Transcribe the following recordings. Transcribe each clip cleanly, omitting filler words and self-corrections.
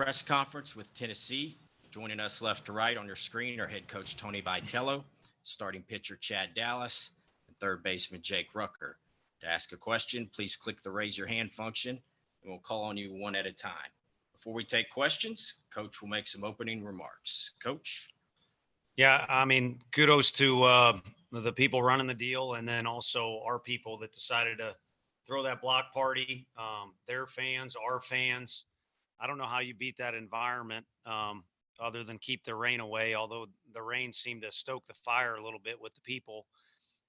press conference with Tennessee. Joining us left to right on your screen are head coach Tony Vitello, starting pitcher Chad Dallas, and third baseman Jake Rucker. To ask a question, please click the raise your hand function, and we'll call on you one at a time. Before we take questions, Coach will make some opening remarks. Coach? Yeah, I mean, kudos to the people running the deal, and then also our people that decided to throw that block party. Their fans, our fans. I don't know how you beat that environment other than keep the rain away, although the rain seemed to stoke the fire a little bit with the people.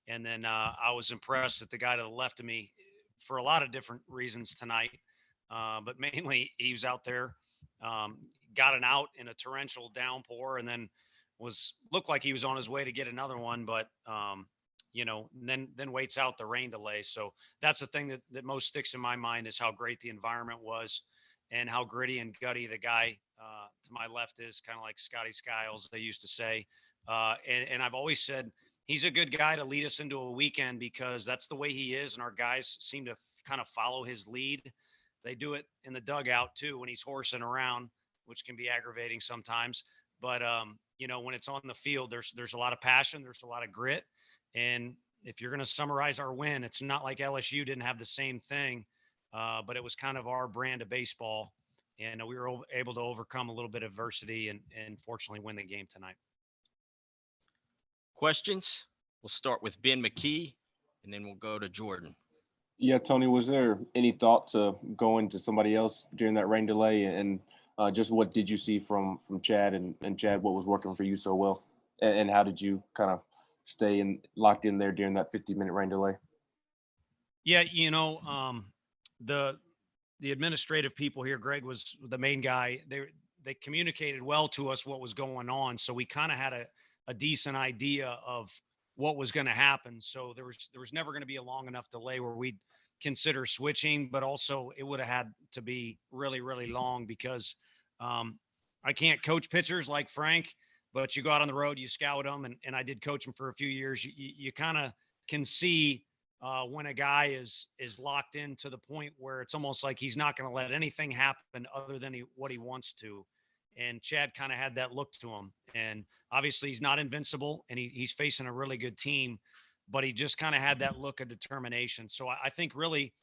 And then I was impressed that the guy to the left of me for a lot of different reasons tonight. But mainly he was out there, got an out in a torrential downpour, and then looked like he was on his way to get another one, but then waits out the rain delay. So that's the thing that most sticks in my mind is how great the environment was and how gritty and gutty the guy to my left is, kind of like Scotty Skiles, they used to say. And I've always said he's a good guy to lead us into a weekend because that's the way he is. And our guys seem to kind of follow his lead. They do it in the dugout too, when he's horsing around, which can be aggravating sometimes. But, when it's on the field, there's a lot of passion. There's a lot of grit. And if you're going to summarize our win, it's not like LSU didn't have the same thing, but it was kind of our brand of baseball. And we were able to overcome a little bit of adversity and fortunately win the game tonight. Questions? We'll start with Ben McKee, and then we'll go to Jordan. Yeah, Tony, was there any thought to going to somebody else during that rain delay? And just what did you see from Chad and Chad, what was working for you so well? And how did you kind of stay locked in there during that 50-minute rain delay? Yeah, the administrative people here, Greg was the main guy. They communicated well to us what was going on. So we kind of had a decent idea of what was going to happen. So there was never going to be a long enough delay where we'd consider switching, but also it would have had to be really, really long because I can't coach pitchers like Frank, but you go out on the road, you scout them, and I did coach them for a few years. You kind of can see when a guy is locked in to the point where it's almost like he's not going to let anything happen other than what he wants to. And Chad kind of had that look to him. And obviously he's not invincible and he's facing a really good team, but he just kind of had that look of determination. So I think really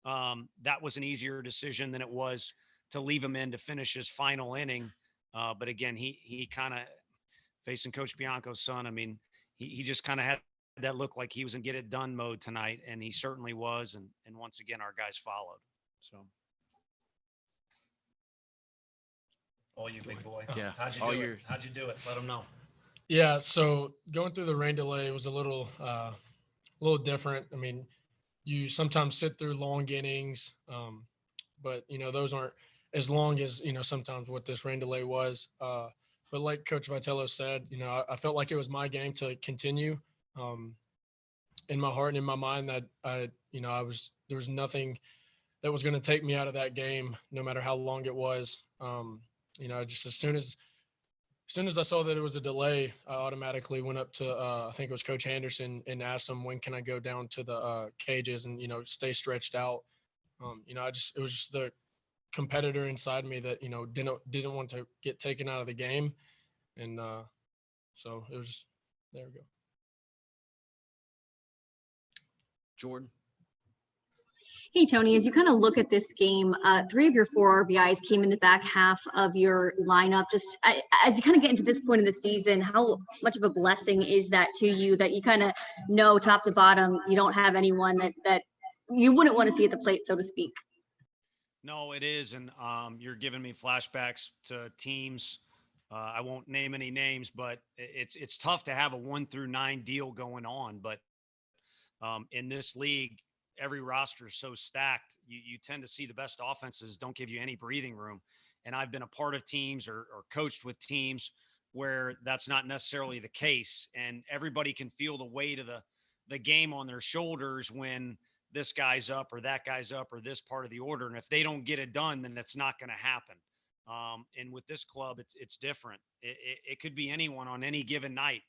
that was an easier decision than it was to leave him in to finish his final inning. But again, he kind of facing Coach Bianco's son. I mean, he just kind of had that look like he was in get it done mode tonight. And he certainly was. And once again, our guys followed. So. Oh, you big boy. Yeah. How'd you do it? Let them know. Yeah. So going through the rain delay was a little different. I mean, you sometimes sit through long innings, but those aren't as long as, sometimes what this rain delay was. But like Coach Vitello said, I felt like it was my game to continue. In my heart and in my mind that there was nothing that was going to take me out of that game, no matter how long it was. Just as soon as I saw that it was a delay, I automatically went up to I think it was Coach Anderson and asked him, when can I go down to the cages and stay stretched out. It was just the competitor inside me that didn't want to get taken out of the game, and so it was just, there we go. Jordan? Hey, Tony, as you kind of look at this game, 3 of your 4 RBIs came in the back half of your lineup. Just as you kind of get into this point of the season, how much of a blessing is that to you that you kind of know top to bottom, you don't have anyone that you wouldn't want to see at the plate, so to speak? No, it is. And you're giving me flashbacks to teams. I won't name any names, but it's tough to have a 1 through 9 deal going on. But in this league, every roster is so stacked. You tend to see the best offenses don't give you any breathing room. And I've been a part of teams or coached with teams where that's not necessarily the case. And everybody can feel the weight of the game on their shoulders when this guy's up or that guy's up or this part of the order. And if they don't get it done, then it's not going to happen. And with this club, it's different. It could be anyone on any given night.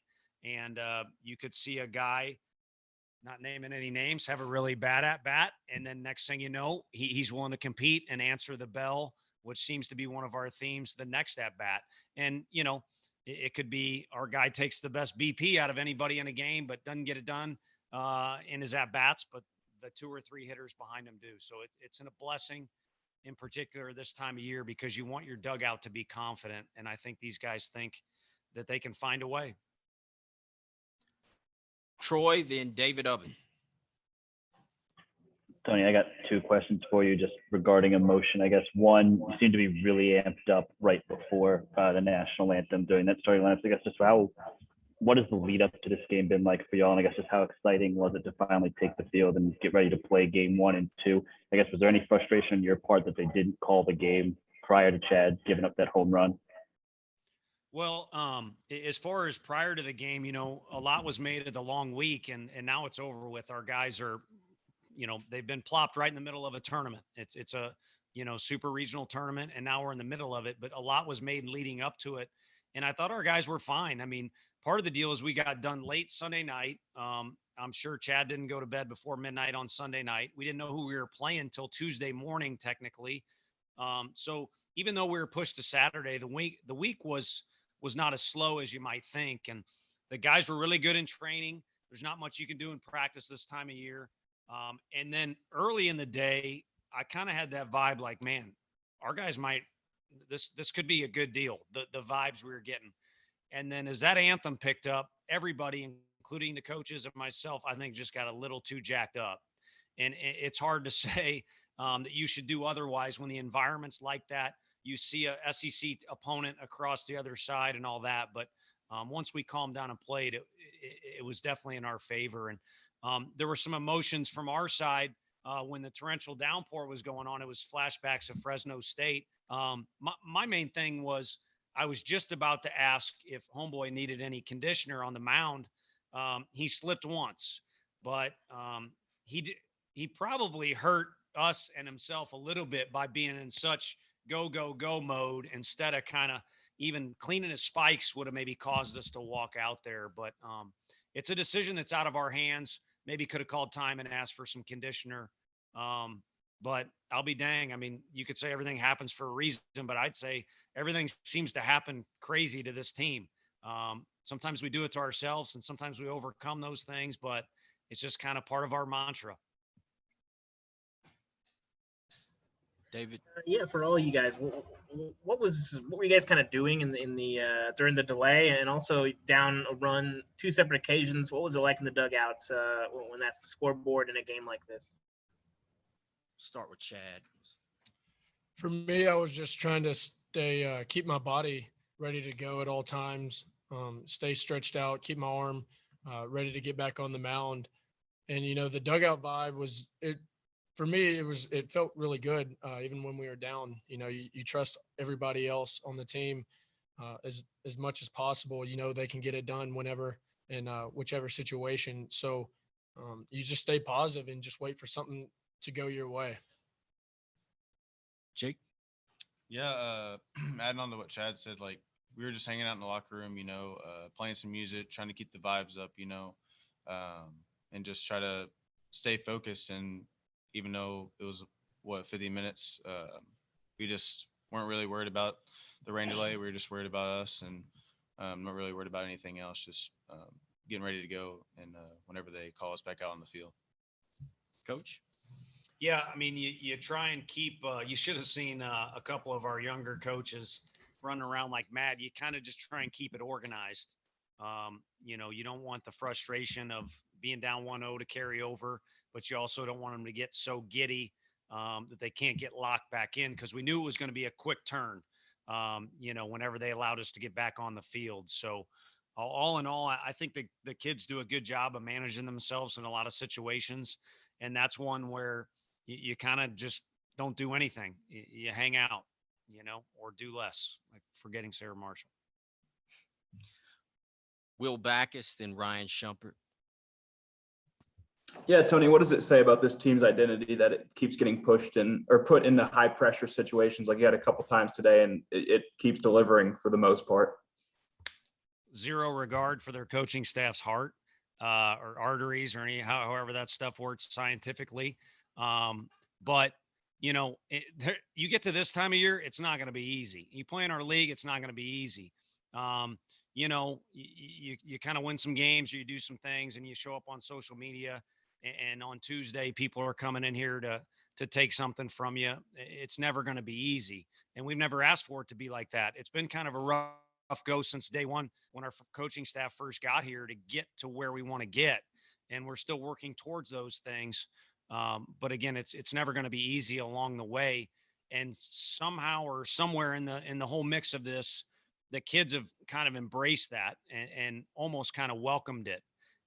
And you could see a guy, not naming any names, have a really bad at bat. And then next thing you know, he's willing to compete and answer the bell which seems to be one of our themes, the next at bat. And, it could be our guy takes the best BP out of anybody in a game, but doesn't get it done in his at bats, but the 2 or 3 hitters behind him do. So it's a blessing in particular this time of year, because you want your dugout to be confident. And I think these guys think that they can find a way. Troy, then David Ubben. Tony, I got 2 questions for you just regarding emotion. I guess one, you seem to be really amped up right before the national anthem during that starting lineup. I guess just what has the lead up to this game been like for y'all? And I guess just how exciting was it to finally take the field and get ready to play game 1 and 2? I guess, was there any frustration on your part that they didn't call the game prior to Chad giving up that home run? Well, as far as prior to the game, a lot was made of the long week, and now it's over with. Our guys are, they've been plopped right in the middle of a tournament. It's a, super regional tournament, and now we're in the middle of it, but a lot was made leading up to it. And I thought our guys were fine. I mean, part of the deal is we got done late Sunday night. I'm sure Chad didn't go to bed before midnight on Sunday night. We didn't know who we were playing until Tuesday morning, technically. So even though we were pushed to Saturday, the week was not as slow as you might think. And the guys were really good in training. There's not much you can do in practice this time of year. And then early in the day, I kind of had that vibe like, man, our guys this could be a good deal. The vibes we were getting. And then as that anthem picked up, everybody, including the coaches and myself, I think just got a little too jacked up. And it's hard to say that you should do otherwise when the environment's like that. You see a SEC opponent across the other side and all that. But once we calmed down and played, it was definitely in our favor. And there were some emotions from our side when the torrential downpour was going on. It was flashbacks of Fresno State. My main thing was I was just about to ask if homeboy needed any conditioner on the mound. He slipped once, but he probably hurt us and himself a little bit by being in such go mode instead of kind of even cleaning his spikes would have maybe caused us to walk out there. But it's a decision that's out of our hands. Maybe could have called time and asked for some conditioner. But I'll be dang. I mean, you could say everything happens for a reason, but I'd say everything seems to happen crazy to this team. Sometimes we do it to ourselves and sometimes we overcome those things, but it's just kind of part of our mantra. David. Yeah, for all you guys, what were you guys kind of doing in the during the delay, and also down a run 2 separate occasions? What was it like in the dugout when that's the scoreboard in a game like this? Start with Chad. For me, I was just trying to keep my body ready to go at all times, stay stretched out, keep my arm ready to get back on the mound. And, the dugout vibe for me, it felt really good. Even when we were down, you trust everybody else on the team as much as possible. They can get it done whenever in whichever situation. So you just stay positive and just wait for something to go your way. Jake. Yeah. Adding on to what Chad said, like we were just hanging out in the locker room, playing some music, trying to keep the vibes up, and just try to stay focused. And even though it was 50 minutes, we just weren't really worried about the rain delay. We were just worried about us and not really worried about anything else. Just getting ready to go. And whenever they call us back out on the field. Coach. Yeah, I mean, you try and keep. You should have seen a couple of our younger coaches running around like mad. You kind of just try and keep it organized. You don't want the frustration of being down 1-0 to carry over, but you also don't want them to get so giddy that they can't get locked back in, because we knew it was going to be a quick turn. Whenever they allowed us to get back on the field. So all in all, I think the kids do a good job of managing themselves in a lot of situations, and that's one where you kind of just don't do anything. You hang out, or do less, like forgetting Sarah Marshall. Will Backus, then Ryan Shumpert. Yeah, Tony, what does it say about this team's identity that it keeps getting pushed in or put into high pressure situations like you had a couple times today, and it keeps delivering for the most part? Zero regard for their coaching staff's heart or arteries or however that stuff works scientifically. But you get to this time of year, it's not going to be easy. You play in our league, it's not going to be easy. You kind of win some games, or you do some things, and you show up on social media, and on Tuesday, people are coming in here to take something from you. It's never going to be easy, and we've never asked for it to be like that. It's been kind of a rough go since day one when our coaching staff first got here to get to where we want to get, and we're still working towards those things. But again, it's never going to be easy along the way. And somehow or somewhere in the whole mix of this, the kids have kind of embraced that and almost kind of welcomed it.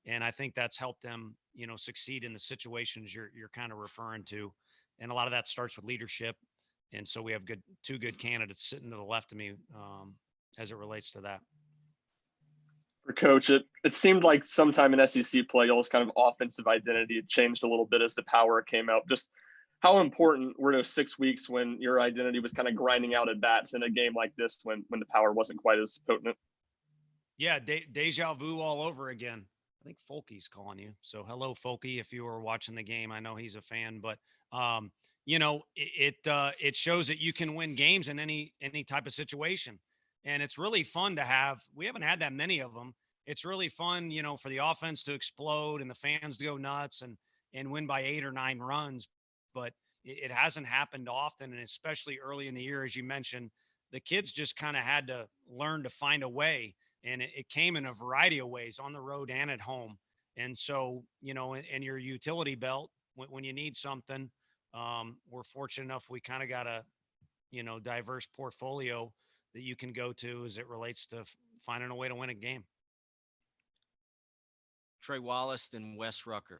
And I think that's helped them, succeed in the situations you're kind of referring to. And a lot of that starts with leadership. And so we have two good candidates sitting to the left of me as it relates to that. For coach, it seemed like sometime in SEC play, y'all's kind of offensive identity had changed a little bit as the power came out. Just how important were those 6 weeks when your identity was kind of grinding out at bats in a game like this when the power wasn't quite as potent? Yeah, deja vu all over again. I think Folky's calling you. So hello, Folky, if you were watching the game. I know he's a fan, but it shows that you can win games in any type of situation. And it's really fun to have. We haven't had that many of them. It's really fun, for the offense to explode and the fans to go nuts and win by 8 or 9 runs. But it hasn't happened often, and especially early in the year, as you mentioned, the kids just kind of had to learn to find a way, and it came in a variety of ways on the road and at home. And so, in your utility belt, when you need something, we're fortunate enough we kind of got a diverse portfolio that you can go to as it relates to finding a way to win a game. Trey Wallace, then Wes Rucker.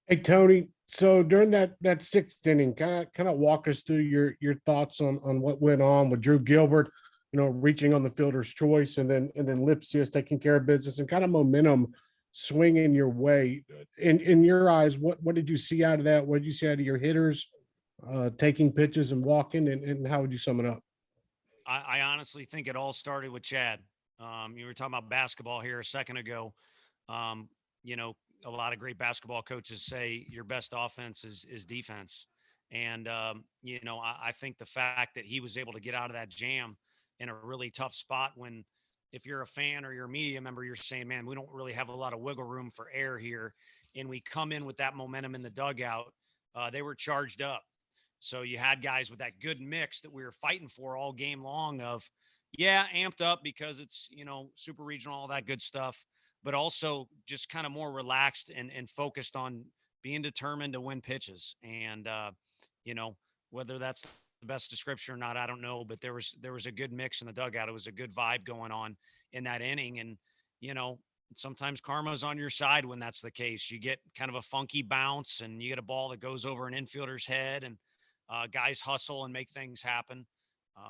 Hey Tony, so during that sixth inning, kind of walk us through your thoughts on what went on with Drew Gilbert, reaching on the fielder's choice, and then Lipsius taking care of business, and kind of momentum swinging your way. In your eyes, what did you see out of that? What did you see out of your hitters taking pitches and walking, and how would you sum it up? I honestly think it all started with Chad. You were talking about basketball here a second ago. A lot of great basketball coaches say your best offense is defense. And, I think the fact that he was able to get out of that jam in a really tough spot when, if you're a fan or you're a media member, you're saying, man, we don't really have a lot of wiggle room for air here. And we come in with that momentum in the dugout. They were charged up. So you had guys with that good mix that we were fighting for all game long of, amped up because it's, super regional, all that good stuff, but also just kind of more relaxed and focused on being determined to win pitches. And, whether that's the best description or not, I don't know, but there was a good mix in the dugout. It was a good vibe going on in that inning. And, sometimes karma's on your side when that's the case. You get kind of a funky bounce and you get a ball that goes over an infielder's head, and guys hustle and make things happen.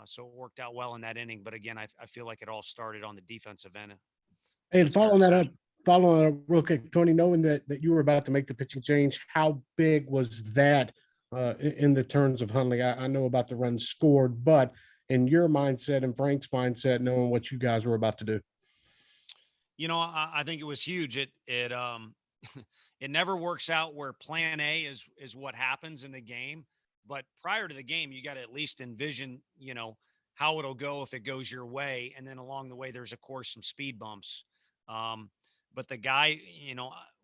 So it worked out well in that inning. But again, I feel like it all started on the defensive end. And following up real quick, Tony, knowing that you were about to make the pitching change, how big was that in the terms of Hundley? I know about the runs scored, but in your mindset and Frank's mindset, knowing what you guys were about to do. I think it was huge. It it never works out where plan A is what happens in the game. But prior to the game, you got to at least envision, how it'll go if it goes your way. And then along the way, there's, of course, some speed bumps. But the guy,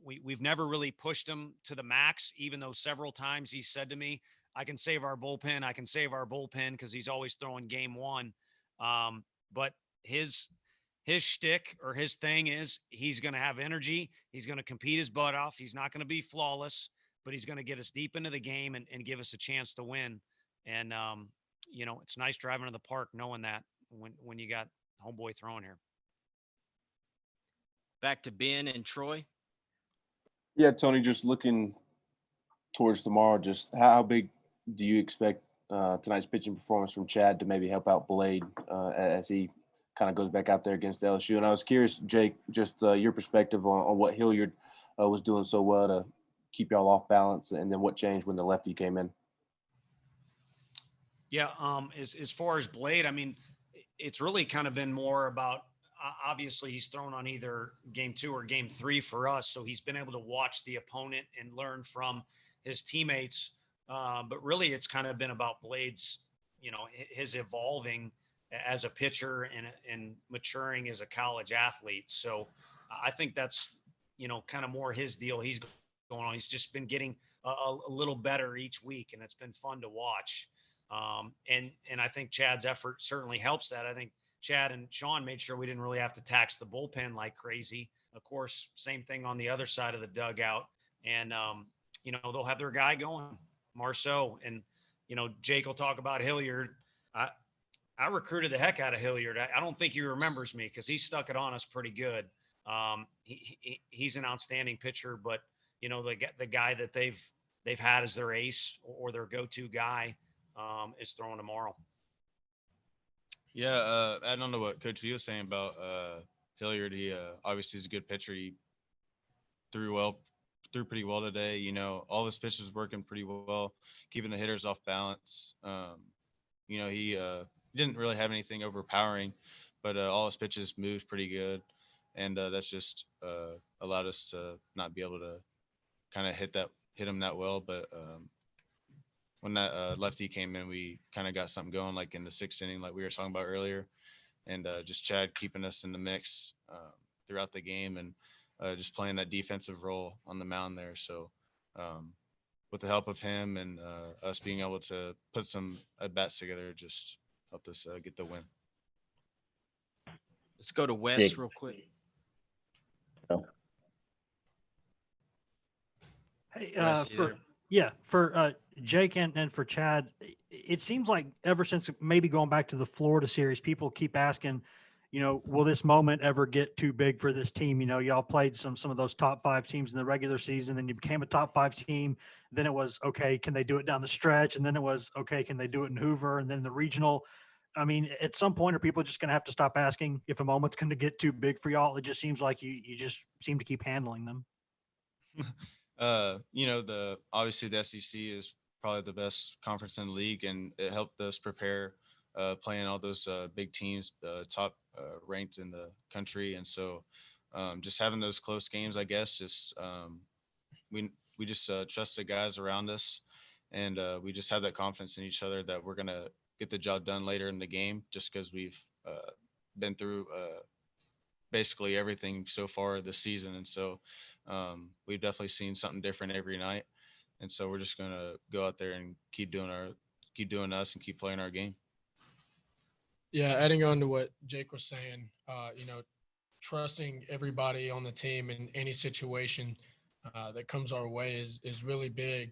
we've never really pushed him to the max, even though several times he said to me, I can save our bullpen, because he's always throwing game one. But his shtick or his thing is he's going to have energy. He's going to compete his butt off. He's not going to be flawless, but he's going to get us deep into the game and give us a chance to win. And, it's nice driving to the park knowing that when you got homeboy throwing here. Back to Ben and Troy. Yeah, Tony, just looking towards tomorrow, just how big do you expect tonight's pitching performance from Chad to maybe help out Blade as he kind of goes back out there against LSU? And I was curious, Jake, just your perspective on what Hilliard was doing so well to keep y'all off balance, and then what changed when the lefty came in. Yeah. As far as Blade, I mean, it's really kind of been more about, obviously he's thrown on either game 2 or game 3 for us. So he's been able to watch the opponent and learn from his teammates But really, it's kind of been about Blade's, his evolving as a pitcher and maturing as a college athlete. So I think that's, kind of more his deal. He's going on. He's just been getting a little better each week, and it's been fun to watch. And I think Chad's effort certainly helps that. I think Chad and Sean made sure we didn't really have to tax the bullpen like crazy. Of course, same thing on the other side of the dugout. And, they'll have their guy going, Marceau. And, Jake will talk about Hilliard. I recruited the heck out of Hilliard. I don't think he remembers me because he stuck it on us pretty good. He's an outstanding pitcher, but, the guy that they've had as their ace or their go-to guy is throwing tomorrow. Yeah, adding on to what Coach V was saying about Hilliard, he obviously is a good pitcher. He threw pretty well today. All his pitches working pretty well, keeping the hitters off balance. He didn't really have anything overpowering, but all his pitches moved pretty good, and that's just allowed us to not be able to kind of hit him that well. But when that lefty came in, we kind of got something going, like in the 6th inning, like we were talking about earlier, and just Chad keeping us in the mix throughout the game, and just playing that defensive role on the mound there. So with the help of him and us being able to put some at-bats together, just helped us get the win. Let's go to Wes real quick. Oh. Hey, Wes, for Jake and for Chad, it seems like ever since maybe going back to the Florida series, people keep asking, will this moment ever get too big for this team? Y'all played some of those top 5 teams in the regular season, then you became a top 5 team. Then it was, okay, can they do it down the stretch? And then it was, okay, can they do it in Hoover? And then the regional. I mean, at some point, are people just going to have to stop asking if a moment's going to get too big for y'all? It just seems like you just seem to keep handling them. Obviously the SEC is probably the best conference in the league, and it helped us prepare playing all those big teams, top ranked in the country. And so just having those close games, I guess, just we just trust the guys around us, and we just have that confidence in each other that we're going to get the job done later in the game, just because we've been through basically everything so far this season. And so we've definitely seen something different every night. And so we're just going to go out there and keep doing us and keep playing our game. Yeah, adding on to what Jake was saying, trusting everybody on the team in any situation that comes our way is really big.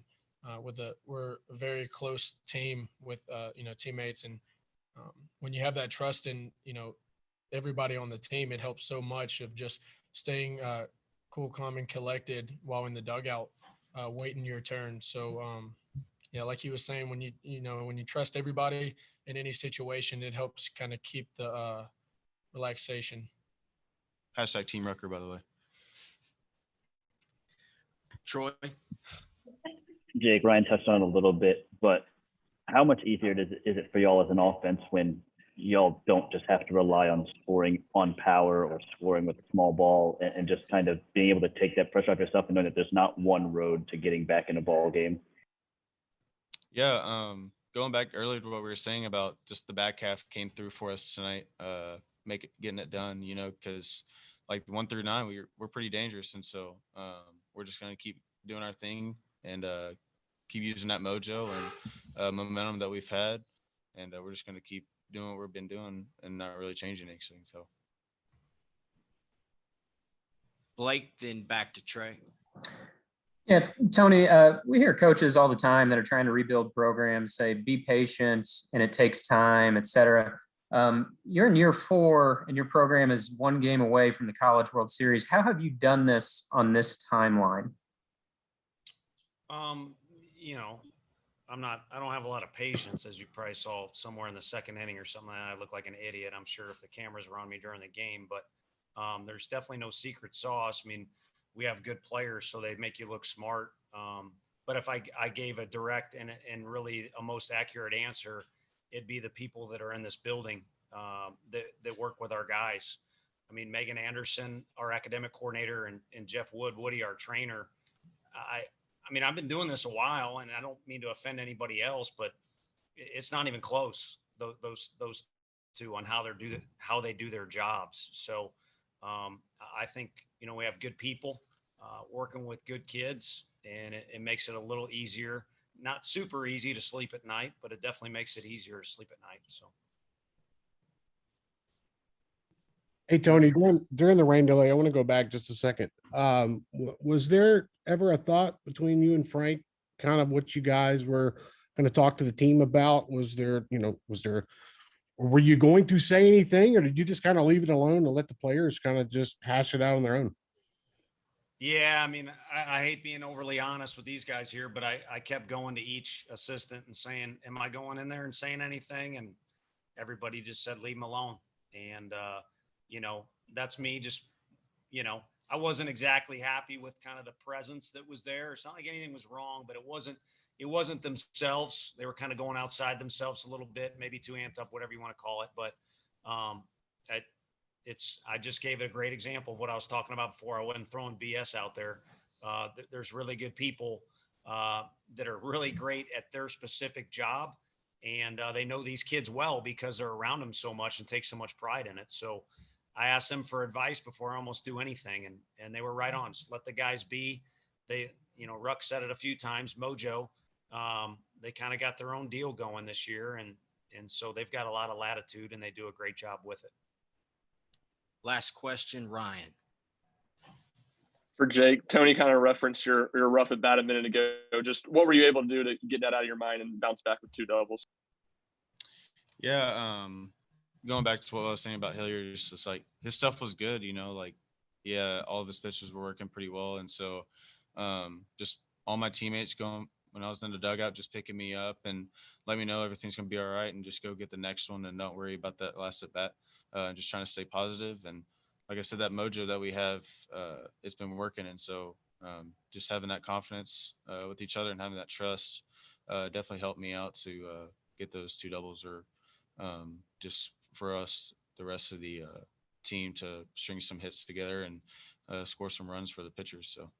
We're a very close team with teammates, and when you have that trust in everybody on the team, it helps so much of just staying cool, calm, and collected while in the dugout, waiting your turn. So like he was saying, when you trust everybody in any situation, it helps kind of keep the relaxation. Hashtag Team Rucker, by the way. Troy? Jake, Ryan touched on it a little bit, but how much easier is it for y'all as an offense when y'all don't just have to rely on scoring on power or scoring with a small ball, and just kind of being able to take that pressure off yourself and knowing that there's not one road to getting back in a ball game? Yeah, going back earlier to what we were saying about just the back half came through for us tonight, getting it done, because like 1 through 9, we're pretty dangerous. And so we're just going to keep doing our thing and keep using that mojo and momentum that we've had. And we're just going to keep doing what we've been doing and not really changing anything. So Blake, then back to Trey. Yeah, Tony, we hear coaches all the time that are trying to rebuild programs say, be patient and it takes time, et cetera. You're in year 4 and your program is 1 game away from the College World Series. How have you done this on this timeline? I don't have a lot of patience, as you probably saw somewhere in the 2nd inning or something. I look like an idiot, I'm sure, if the cameras were on me during the game, but there's definitely no secret sauce. I mean, we have good players, so they make you look smart. But if I gave a direct and really a most accurate answer, it'd be the people that are in this building that work with our guys. I mean, Megan Anderson, our academic coordinator, and Jeff Woody, our trainer. I mean, I've been doing this a while, and I don't mean to offend anybody else, but it's not even close. Those two on how they do their jobs. So I think we have good people working with good kids, and it makes it a little easier. Not super easy to sleep at night, but it definitely makes it easier to sleep at night. So. Hey Tony, during the rain delay, I want to go back just a second. Was there ever a thought between you and Frank, kind of what you guys were going to talk to the team about? Were you going to say anything, or did you just kind of leave it alone and let the players kind of just hash it out on their own? Yeah, I mean, I hate being overly honest with these guys here, but I kept going to each assistant and saying, "Am I going in there and saying anything?" And everybody just said, "Leave them alone." And that's me. Just I wasn't exactly happy with kind of the presence that was there. It's not like anything was wrong, but it wasn't themselves. They were kind of going outside themselves a little bit, maybe too amped up, whatever you want to call it. But I just gave it a great example of what I was talking about before. I wasn't throwing BS out there. There's really good people that are really great at their specific job, and they know these kids well because they're around them so much and take so much pride in it. So I asked them for advice before I almost do anything, and they were right on. Just let the guys be. They, Ruck said it a few times. Mojo, they kind of got their own deal going this year, and so they've got a lot of latitude, and they do a great job with it. Last question, Ryan. For Jake, Tony kind of referenced your rough at bat a minute ago. Just what were you able to do to get that out of your mind and bounce back with 2 doubles? Yeah, going back to what I was saying about Hilliard, just like his stuff was good, all of his pitches were working pretty well, and so just all my teammates going when I was in the dugout, just picking me up and let me know everything's gonna be all right, and just go get the next one and not worry about that last at bat. Just trying to stay positive, and like I said, that mojo that we have, it's been working, and so just having that confidence with each other and having that trust definitely helped me out to get those 2 doubles, or just for us, the rest of the team, to string some hits together and score some runs for the pitchers. So.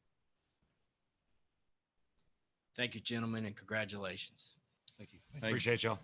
Thank you, gentlemen, and congratulations. Thank you. Appreciate y'all.